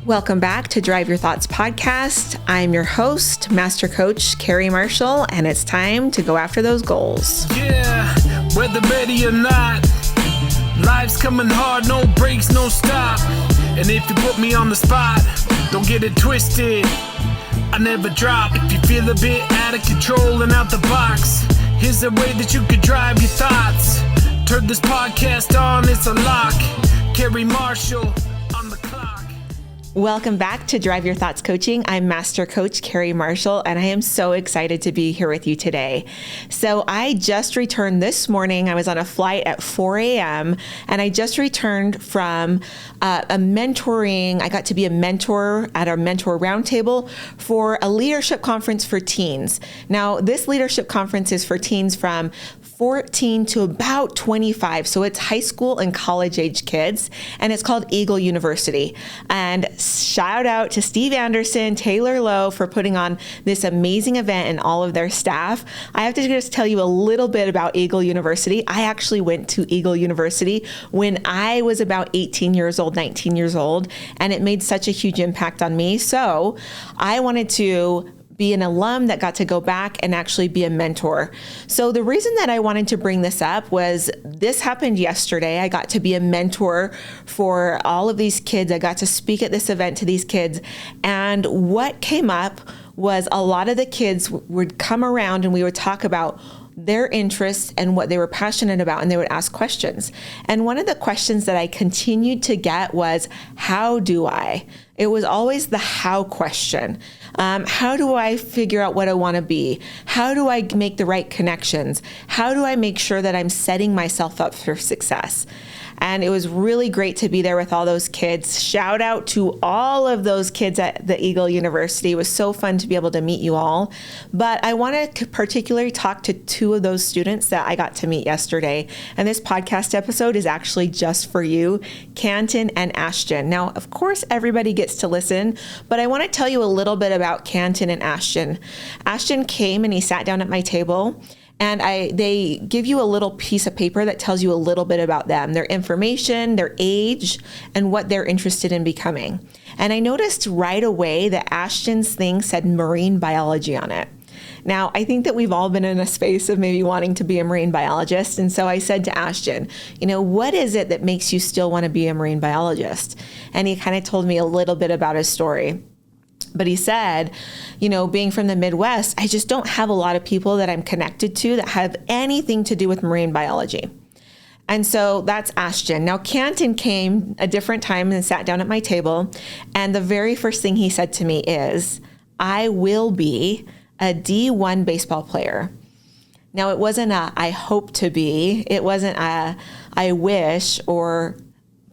Welcome back to Drive Your Thoughts podcast. I'm your host, Master Coach Carrie Marshall, and it's time to go after those goals. Yeah, whether ready or not, life's coming hard, no breaks, no stop. And if you put me on the spot, don't get it twisted, I never drop. If you feel a bit out of control and out the box, here's a way that you could drive your thoughts. Turn this podcast on, it's a lock. Carrie Marshall on the clock. Welcome back to Drive Your Thoughts Coaching. I'm Master Coach Carrie Marshall, and I am so excited to be here with you today. So I just returned this morning. I was on a flight at 4 a.m., and I just returned from a mentoring. I got to be a mentor at our mentor roundtable for a leadership conference for teens. Now, this leadership conference is for teens from 14 to about 25. So it's high school and college age kids, and it's called Eagle University. And shout out to Steve Anderson, Taylor Lowe for putting on this amazing event and all of their staff. I have to just tell you a little bit about Eagle University. I actually went to Eagle University when I was about 18 years old, 19 years old, and it made such a huge impact on me. So I wanted to be an alum that got to go back and actually be a mentor. So the reason that I wanted to bring this up was this happened yesterday. I got to be a mentor for all of these kids. I got to speak at this event to these kids. And what came up was a lot of the kids would come around and we would talk about their interests and what they were passionate about, and they would ask questions. And one of the questions that I continued to get was, how do I? It was always the how question. How do I figure out what I want to be? How do I make the right connections? How do I make sure that I'm setting myself up for success? And it was really great to be there with all those kids. Shout out to all of those kids at the Eagle University. It was so fun to be able to meet you all. But I want to particularly talk to two of those students that I got to meet yesterday. And this podcast episode is actually just for you, Canton and Ashton. Now, of course, everybody gets to listen, but I want to tell you a little bit about Canton and Ashton. Ashton came and he sat down at my table. And they give you a little piece of paper that tells you a little bit about them, their information, their age, and what they're interested in becoming. And I noticed right away that Ashton's thing said marine biology on it. Now, I think that we've all been in a space of maybe wanting to be a marine biologist. And so I said to Ashton, what is it that makes you still want to be a marine biologist? And he kind of told me a little bit about his story. But he said, being from the Midwest, I just don't have a lot of people that I'm connected to that have anything to do with marine biology. And so that's Ashton. Now, Canton came a different time and sat down at my table. And the very first thing he said to me is, I will be a D1 baseball player. Now, it wasn't a I hope to be. It wasn't a I wish or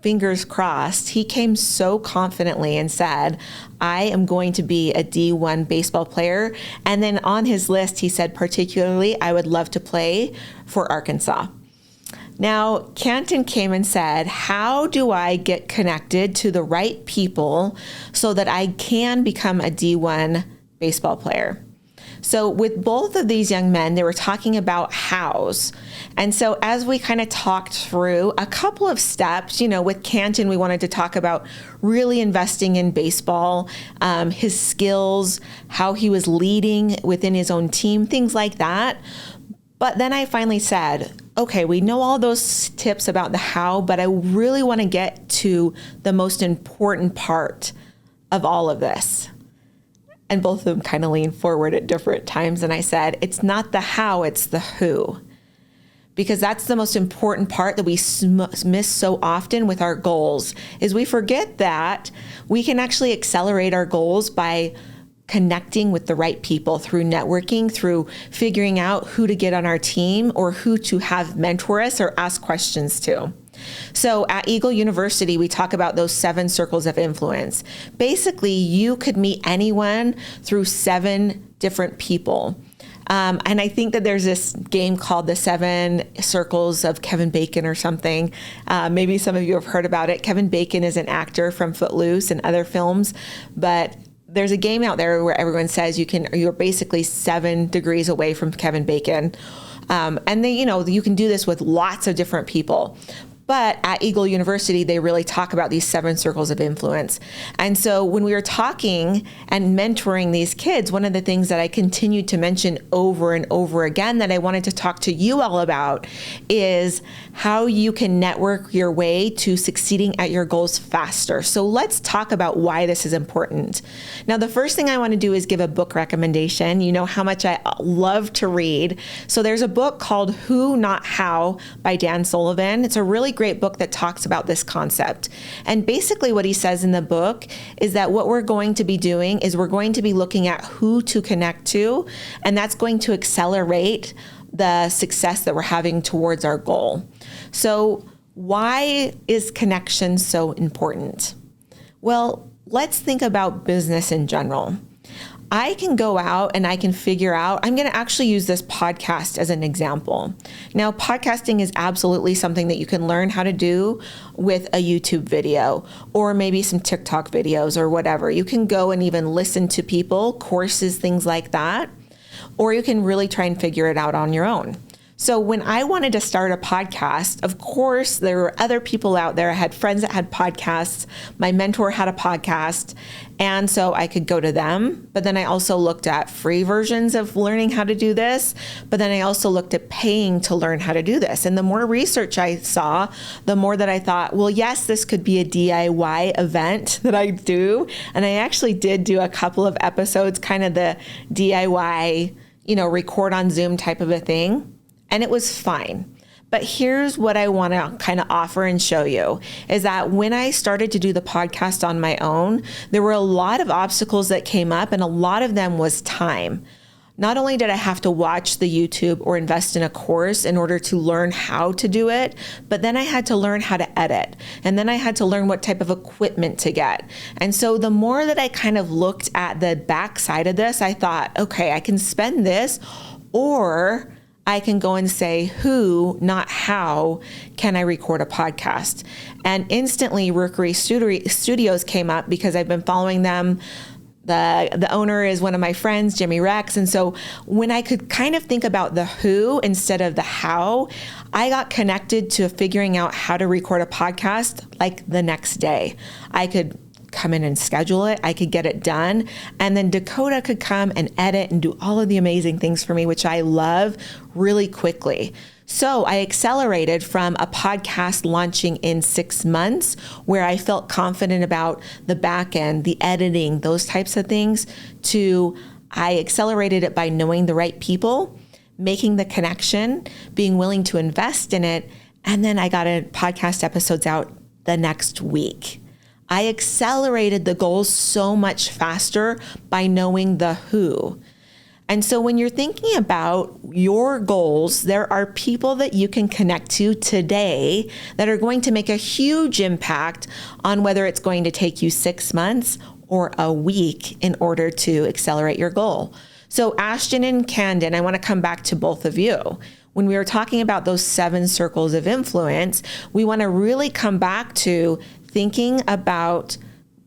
fingers crossed. He came so confidently and said, I am going to be a D1 baseball player. And then on his list, he said, particularly, I would love to play for Arkansas. Now, Canton came and said, how do I get connected to the right people so that I can become a D1 baseball player? So with both of these young men, they were talking about hows. And so as we kind of talked through a couple of steps, with Canton, we wanted to talk about really investing in baseball, his skills, how he was leading within his own team, things like that. But then I finally said, okay, we know all those tips about the how, but I really want to get to the most important part of all of this. And both of them kind of leaned forward at different times. And I said, it's not the how, it's the who. Because that's the most important part that we miss so often with our goals, is we forget that we can actually accelerate our goals by connecting with the right people through networking, through figuring out who to get on our team or who to have mentor us or ask questions to. So at Eagle University, we talk about those 7 circles of influence. Basically, you could meet anyone through 7 different people. And I think that there's this game called the 7 Circles of Kevin Bacon or something. Maybe some of you have heard about it. Kevin Bacon is an actor from Footloose and other films, but there's a game out there where everyone says you're basically 7 degrees away from Kevin Bacon. And then, you can do this with lots of different people. But at Eagle University, they really talk about these 7 circles of influence. And so when we were talking and mentoring these kids, one of the things that I continued to mention over and over again that I wanted to talk to you all about is how you can network your way to succeeding at your goals faster. So let's talk about why this is important. Now, the first thing I want to do is give a book recommendation. You know how much I love to read. So there's a book called Who, Not How by Dan Sullivan. It's a really great book that talks about this concept. And basically what he says in the book is that what we're going to be doing is we're going to be looking at who to connect to, and that's going to accelerate the success that we're having towards our goal. So why is connection so important? Well, let's think about business in general. I can go out and I can figure out, I'm going to actually use this podcast as an example. Now, podcasting is absolutely something that you can learn how to do with a YouTube video or maybe some TikTok videos or whatever. You can go and even listen to people, courses, things like that, or you can really try and figure it out on your own. So when I wanted to start a podcast, of course, there were other people out there. I had friends that had podcasts. My mentor had a podcast. And so I could go to them. But then I also looked at free versions of learning how to do this. But then I also looked at paying to learn how to do this. And the more research I saw, the more that I thought, well, yes, this could be a DIY event that I do. And I actually did do a couple of episodes, kind of the DIY, record on Zoom type of a thing. And it was fine. But here's what I want to kind of offer and show you is that when I started to do the podcast on my own, there were a lot of obstacles that came up, and a lot of them was time. Not only did I have to watch the YouTube or invest in a course in order to learn how to do it, but then I had to learn how to edit. And then I had to learn what type of equipment to get. And so the more that I kind of looked at the backside of this, I thought, okay, I can spend this, or I can go and say, who, not how, can I record a podcast? And instantly, Rookery Studios came up because I've been following them. The owner is one of my friends, Jimmy Rex. And so when I could kind of think about the who instead of the how, I got connected to figuring out how to record a podcast like the next day. I could come in and schedule it. I could get it done. And then Dakota could come and edit and do all of the amazing things for me, which I love, really quickly. So I accelerated from a podcast launching in 6 months, where I felt confident about the back end, the editing, those types of things, to I accelerated it by knowing the right people, making the connection, being willing to invest in it. And then I got podcast episodes out the next week. I accelerated the goals so much faster by knowing the who. And so when you're thinking about your goals, there are people that you can connect to today that are going to make a huge impact on whether it's going to take you 6 months or a week in order to accelerate your goal. So Ashton and Canton, I want to come back to both of you. When we were talking about those 7 circles of influence, we want to really come back to thinking about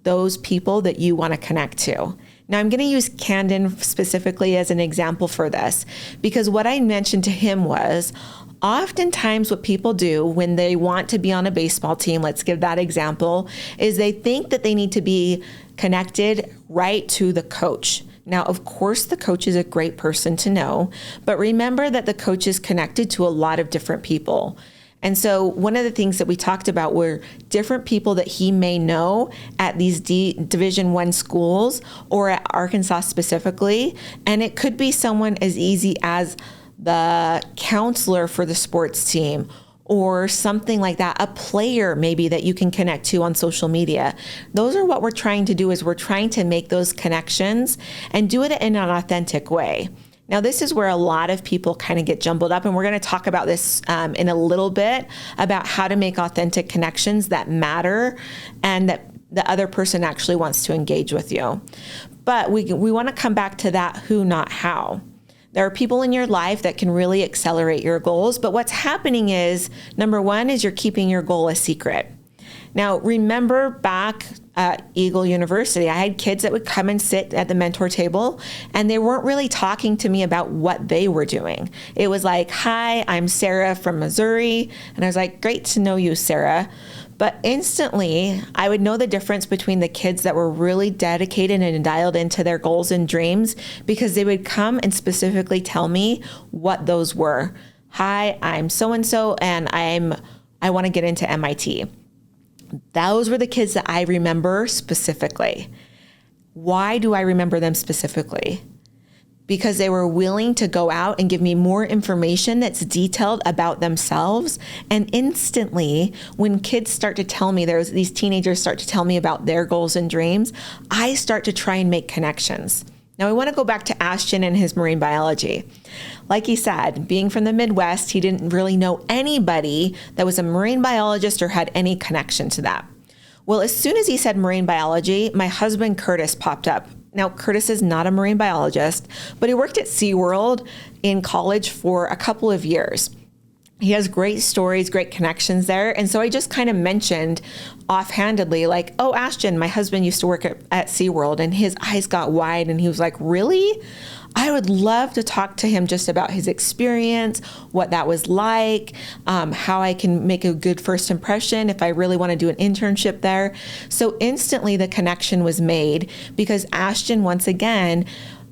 those people that you want to connect to. Now, I'm going to use Canton specifically as an example for this, because what I mentioned to him was oftentimes what people do when they want to be on a baseball team, let's give that example, is they think that they need to be connected right to the coach. Now, of course, the coach is a great person to know, but remember that the coach is connected to a lot of different people. And so one of the things that we talked about were different people that he may know at these Division I schools or at Arkansas specifically. And it could be someone as easy as the counselor for the sports team or something like that, a player maybe that you can connect to on social media. Those are what we're trying to do, is we're trying to make those connections and do it in an authentic way. Now, this is where a lot of people kind of get jumbled up, and we're going to talk about this in a little bit about how to make authentic connections that matter and that the other person actually wants to engage with you. But we want to come back to that who, not how. There are people in your life that can really accelerate your goals, but what's happening is, number one, is you're keeping your goal a secret. Now, remember back at Eagle University. I had kids that would come and sit at the mentor table, and they weren't really talking to me about what they were doing. It was like, hi, I'm Sarah from Missouri. And I was like, great to know you, Sarah. But instantly, I would know the difference between the kids that were really dedicated and dialed into their goals and dreams, because they would come and specifically tell me what those were. Hi, I'm so-and-so, and I want to get into MIT. Those were the kids that I remember specifically. Why do I remember them specifically? Because they were willing to go out and give me more information that's detailed about themselves. And instantly, when kids start to tell me, these teenagers start to tell me about their goals and dreams, I start to try and make connections. Now, I want to go back to Ashton and his marine biology. Like he said, being from the Midwest, he didn't really know anybody that was a marine biologist or had any connection to that. Well, as soon as he said marine biology, my husband Curtis popped up. Now, Curtis is not a marine biologist, but he worked at SeaWorld in college for a couple of years. He has great stories, great connections there. And so I just kind of mentioned offhandedly, like, oh, Ashton, my husband used to work at SeaWorld, and his eyes got wide and he was like, really? I would love to talk to him just about his experience, what that was like, how I can make a good first impression if I really want to do an internship there. So instantly the connection was made because Ashton, once again,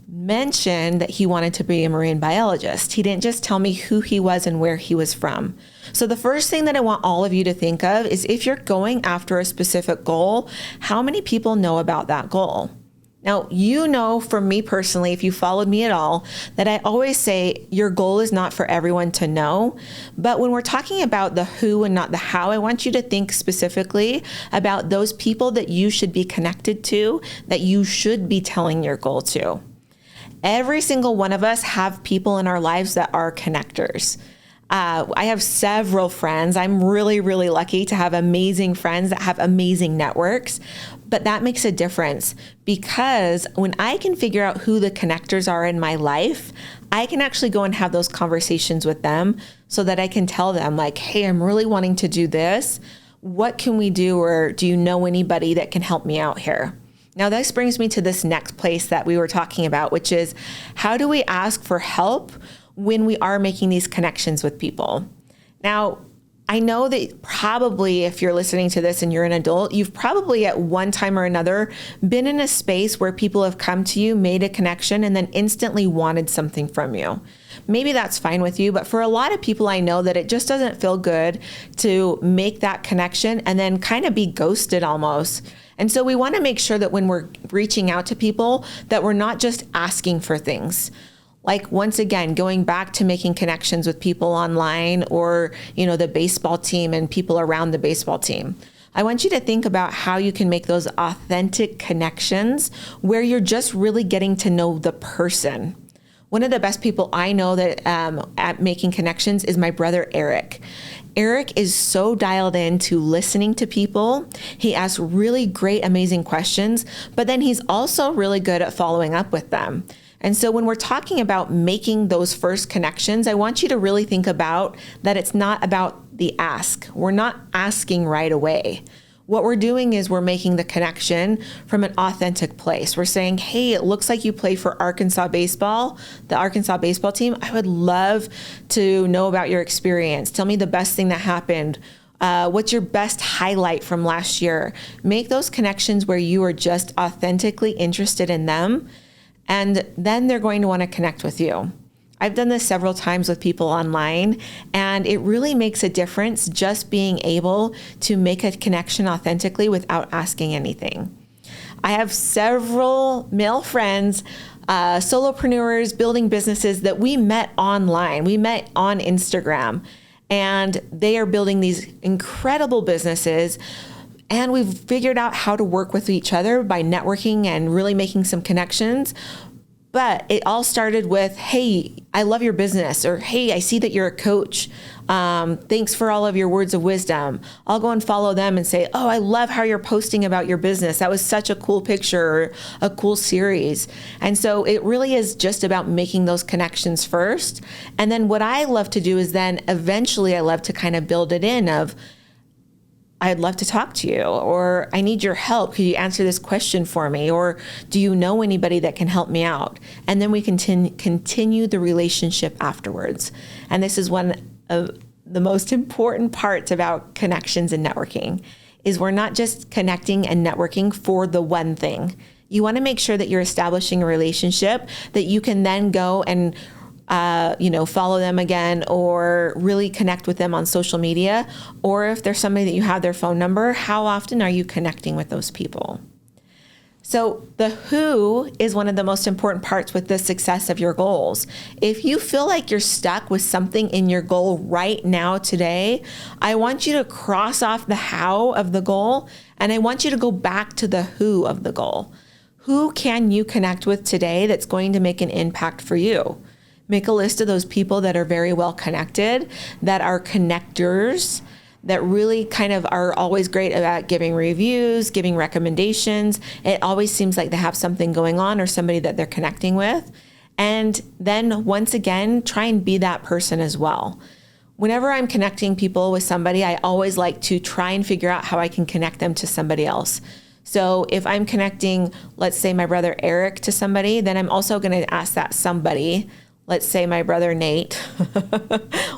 mentioned that he wanted to be a marine biologist. He didn't just tell me who he was and where he was from. So the first thing that I want all of you to think of is, if you're going after a specific goal, how many people know about that goal? Now, you know, for me personally, if you followed me at all, that I always say your goal is not for everyone to know. But when we're talking about the who and not the how, I want you to think specifically about those people that you should be connected to, that you should be telling your goal to. Every single one of us have people in our lives that are connectors. I have several friends. I'm really, really lucky to have amazing friends that have amazing networks. But that makes a difference, because when I can figure out who the connectors are in my life, I can actually go and have those conversations with them so that I can tell them, like, hey, I'm really wanting to do this. What can we do? Or do you know anybody that can help me out here? Now, this brings me to this next place that we were talking about, which is, how do we ask for help when we are making these connections with people? Now, I know that probably if you're listening to this and you're an adult, you've probably at one time or another been in a space where people have come to you, made a connection, and then instantly wanted something from you. Maybe that's fine with you, but for a lot of people, I know that it just doesn't feel good to make that connection and then kind of be ghosted almost. And so we want to make sure that when we're reaching out to people, that we're not just asking for things. Like, once again, going back to making connections with people online, or, you know, the baseball team and people around the baseball team. I want you to think about how you can make those authentic connections where you're just really getting to know the person. One of the best people I know that at making connections is my brother, Eric. Eric is so dialed into listening to people. He asks really great, amazing questions, but then he's also really good at following up with them. And so when we're talking about making those first connections, I want you to really think about that it's not about the ask. We're not asking right away. What we're doing is we're making the connection from an authentic place. We're saying, hey, it looks like you play for Arkansas baseball, the Arkansas baseball team. I would love to know about your experience. Tell me the best thing that happened. What's your best highlight from last year? Make those connections where you are just authentically interested in them. And then they're going to want to connect with you. I've done this several times with people online, and it really makes a difference just being able to make a connection authentically without asking anything. I have several male friends, solopreneurs, building businesses that we met online. We met on Instagram, and they are building these incredible businesses. And we've figured out how to work with each other by networking and really making some connections. But it all started with, hey, I love your business, or hey, I see that you're a coach. Thanks for all of your words of wisdom. I'll go and follow them and say, oh, I love how you're posting about your business. That was such a cool picture, or a cool series. And so it really is just about making those connections first. And then what I love to do is then eventually I love to kind of build it in of, I'd love to talk to you, or I need your help. Could you answer this question for me? Or do you know anybody that can help me out? And then we continue the relationship afterwards. And this is one of the most important parts about connections and networking, is we're not just connecting and networking for the one thing. You want to make sure that you're establishing a relationship that you can then go and follow them again, or really connect with them on social media. Or if there's somebody that you have their phone number, how often are you connecting with those people? So the who is one of the most important parts with the success of your goals. If you feel like you're stuck with something in your goal right now today, I want you to cross off the how of the goal, and I want you to go back to the who of the goal. Who can you connect with today that's going to make an impact for you? Make a list of those people that are very well connected, that are connectors, that really kind of are always great about giving reviews, giving recommendations. It always seems like they have something going on or somebody that they're connecting with. And then once again, try and be that person as well. Whenever I'm connecting people with somebody, I always like to try and figure out how I can connect them to somebody else. So if I'm connecting, let's say my brother Eric to somebody, then I'm also going to ask that somebody, let's say my brother Nate.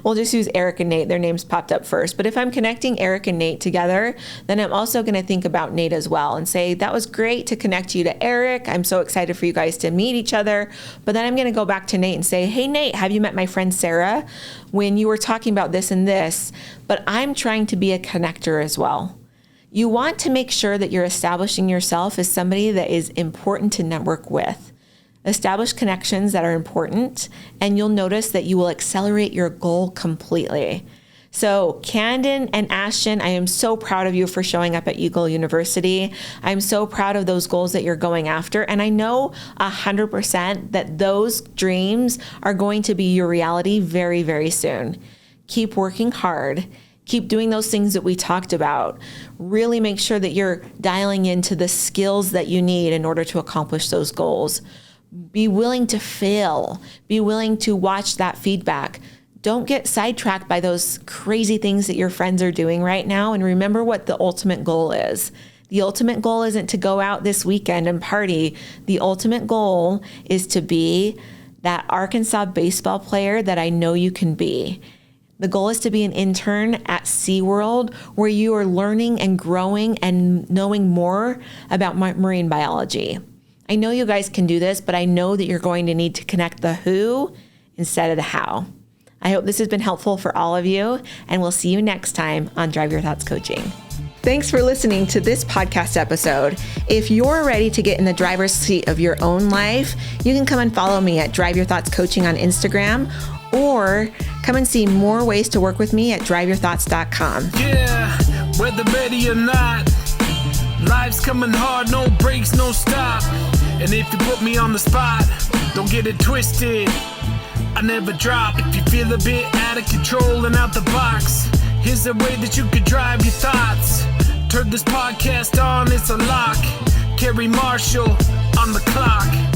We'll just use Eric and Nate. Their names popped up first. But if I'm connecting Eric and Nate together, then I'm also going to think about Nate as well and say, that was great to connect you to Eric. I'm so excited for you guys to meet each other. But then I'm going to go back to Nate and say, hey, Nate, have you met my friend Sarah when you were talking about this and this? But I'm trying to be a connector as well. You want to make sure that you're establishing yourself as somebody that is important to network with. Establish connections that are important, and you'll notice that you will accelerate your goal completely. So Canton and Ashton, I am so proud of you for showing up at Eagle University. I'm so proud of those goals that you're going after. And I know 100% that those dreams are going to be your reality very, very soon. Keep working hard. Keep doing those things that we talked about. Really make sure that you're dialing into the skills that you need in order to accomplish those goals. Be willing to fail. Be willing to watch that feedback. Don't get sidetracked by those crazy things that your friends are doing right now. And remember what the ultimate goal is. The ultimate goal isn't to go out this weekend and party. The ultimate goal is to be that Arkansas baseball player that I know you can be. The goal is to be an intern at SeaWorld, where you are learning and growing and knowing more about marine biology. I know you guys can do this, but I know that you're going to need to connect the who instead of the how. I hope this has been helpful for all of you, and we'll see you next time on Drive Your Thoughts Coaching. Thanks for listening to this podcast episode. If you're ready to get in the driver's seat of your own life, you can come and follow me at Drive Your Thoughts Coaching on Instagram, or come and see more ways to work with me at driveyourthoughts.com. Yeah, whether ready or not, life's coming hard, no breaks, no stop. And if you put me on the spot, don't get it twisted, I never drop. If you feel a bit out of control and out the box, here's a way that you could drive your thoughts. Turn this podcast on, it's a lock. Carrie Marshall on the clock.